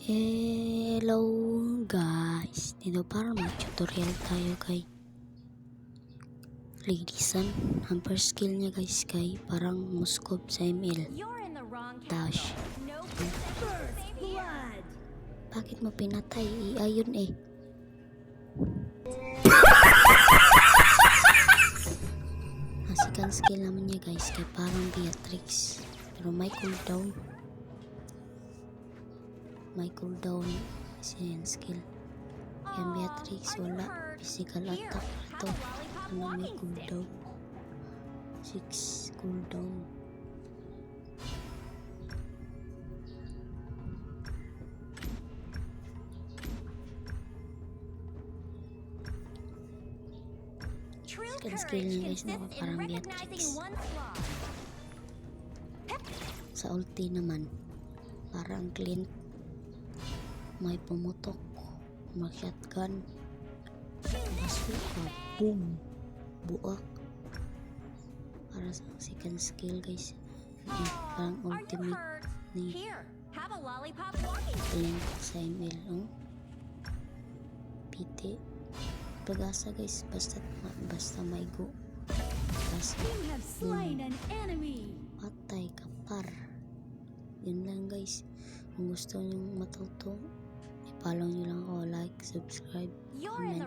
Hello guys, dito para mag-tutorial tayo kay Ladisan. Ang first skill niya guys kay parang muskob sa ML dash. Bakit mo pinatay? Ayun eh. Ang second skill naman niya guys kay parang Beatrix, pero may cooldown. May cooldown siya skill. Yung Beatrix wala. Physical attack ito. Ano may cooldown? 6 cooldown. Second skill niya guys na parang Beatrix. Sa ulti naman parang Clint. May pumutok, may shotgun, basuka, boom, buak. Para sa second skill guys, parang ultimate ni Link sa ML, no? PT pag-asa guys, basta may go, basta patay kapar. Yun lang guys. Kung gusto nyo matuto, i-follow nyo lang ako, like, subscribe, comment.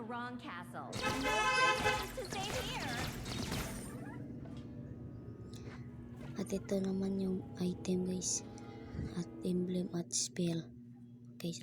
At ito naman yung item guys, at emblem at spell. Okay,